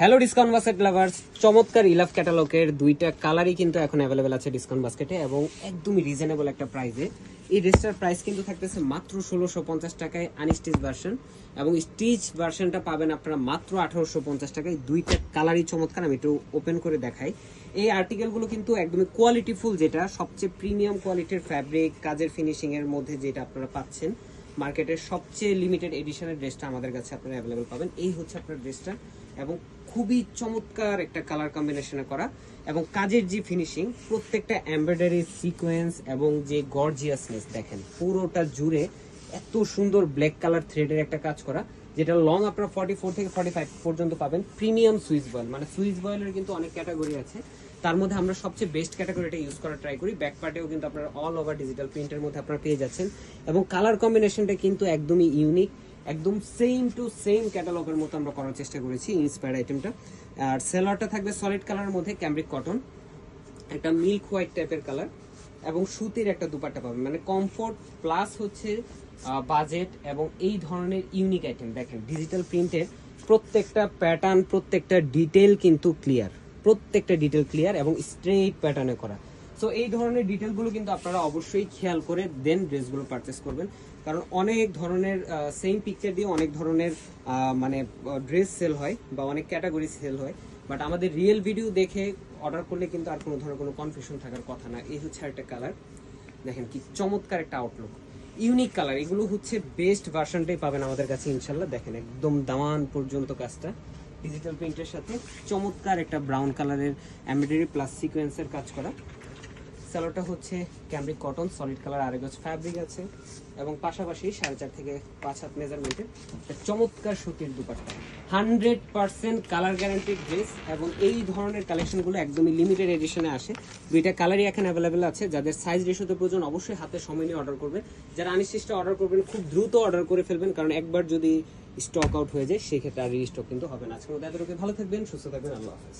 Hello discount basket lovers, চমৎকার ইলাভ ক্যাটালগের দুইটা কালারই কিন্তু এখন অ্যাভেলেবেল আছে ডিসকাউন্ট বাস্কেটে এবং একদমই রিজনেবল একটা প্রাইসে। এই ড্রেসটার প্রাইস কিন্তু থাকতেছে মাত্র 1650 টাকায় আনস্টিচ ভার্সন, এবং স্টিচ ভার্সনটা পাবেন আপনারা মাত্র 1850 টাকায়। দুইটা কালারই চমৎকার, আমি একটু ওপেন করে দেখাই। এই আর্টিকেলগুলো কিন্তু একদমই কোয়ালিটিফুল, যেটা সবচেয়ে প্রিমিয়াম কোয়ালিটির ফ্যাব্রিক কাজের ফিনিশিং এর মধ্যে যেটা আপনারা পাচ্ছেন। মার্কেটের সবচেয়ে লিমিটেড এডিশনের ড্রেসটা আমাদের কাছে আপনারা অ্যাভেলেবেল পাবেন। এই হচ্ছে আপনার ড্রেসটা, এবং খুবই চমৎকার একটা কালার কম্বিনেশনে করা, এবং কাজের যে ফিনিশিং, প্রত্যেকটা এমব্রয়ডারি সিকোয়েন্স এবং যে গর্জিয়াসনেস দেখেন পুরোটা জুড়ে এত সুন্দর ব্ল্যাক কালার থ্রেডের একটা কাজ করা, যেটা লং আপনারা 44 থেকে 45 পর্যন্ত পাবেন। প্রিমিয়াম সুইস বয়েল, মানে সুইস বয়েলের কিন্তু অনেক ক্যাটাগরি আছে, তার মধ্যে আমরা সবচেয়ে বেস্ট ক্যাটাগরিটা ইউজ করার ট্রাই করি। ব্যাক পার্টেও কিন্তু আপনারা অল ওভার ডিজিটাল প্রিন্টের মধ্যে আপনারা পেয়ে যাচ্ছেন, এবং কালার কম্বিনেশনটা কিন্তু একদমই ইউনিক, একদম সেম টু সেম ক্যাটালগের মতো আমরা করার চেষ্টা করেছি ইন্সপায়ার্ড আইটেমটা। আর সেলারটা থাকবে সলিড কালারের মধ্যে ক্যামব্রিক কটন, একটা মিল্ক হোয়াইট টাইপের কালার, এবং সুতির একটা দুপাট্টা পাবেন, মানে কমফোর্ট প্লাস হচ্ছে বাজেট, এবং এই ধরনের ইউনিক আইটেম দেখেন ডিজিটাল প্রিন্টের প্রত্যেকটা প্যাটার্ন, প্রত্যেকটা ডিটেল কিন্তু ক্লিয়ার, প্রত্যেকটা ডিটেল ক্লিয়ার এবং স্ট্রেট প্যাটার্নে করা। সো এই ধরনের ডিটেলগুলো কিন্তু আপনারা অবশ্যই খেয়াল করে দেন ড্রেসগুলো পারচেস করবেন, কারণ অনেক ধরনের সেম পিকচার দিয়ে অনেক ধরনের মানে ড্রেস সেল হয় বা অনেক ক্যাটাগরি সেল হয়, বাট আমাদের রিয়েল ভিডিও দেখে অর্ডার করলে কিন্তু আর কোনো ধরনের কোনো কনফিউশন থাকার কথা না। এই হচ্ছে একটা কালার, দেখেন কি চমৎকার একটা আউটলুক, ইউনিক কালার। এগুলো হচ্ছে বেস্ট ভার্সনটাই পাবেন আমাদের কাছে ইনশাল্লাহ। দেখেন একদম দামান পর্যন্ত কাজটা ডিজিটাল প্রিন্টের সাথে চমৎকার একটা ব্রাউন কালারের এমব্রয়ডারি প্লাস সিকোয়েন্সের কাজ করা। সালোয়ারটা হচ্ছে ক্যামব্রিক কটন সলিড কালার, আড়াই গজ ফ্যাব্রিক আছে, এবং পাশাপাশি 4.5 থেকে 5 হাত মেজারমেন্টের চমৎকার সুতির দুপাট্টা। 100% কালার গ্যারান্টিড ড্রেস, এবং এই ধরনের কালেকশনগুলো একদমই লিমিটেড এডিশনে আসে। দুইটা কালারই এখন অ্যাভেলেবেল আছে। যাদের সাইজ রেশোতে প্রয়োজন অবশ্যই হাতে সময় নিয়ে অর্ডার করবেন। যারা আনস্টিচটা অর্ডার করবেন খুব দ্রুত অর্ডার করে ফেলবেন, কারণ একবার যদি স্টক আউট হয়ে যায় সেক্ষেত্রে আর রিস্টক কিন্তু হবে না। আজকের মধ্যে এতটুকু, ভালো থাকবেন, সুস্থ থাকবেন, আল্লাহ হাফেজ।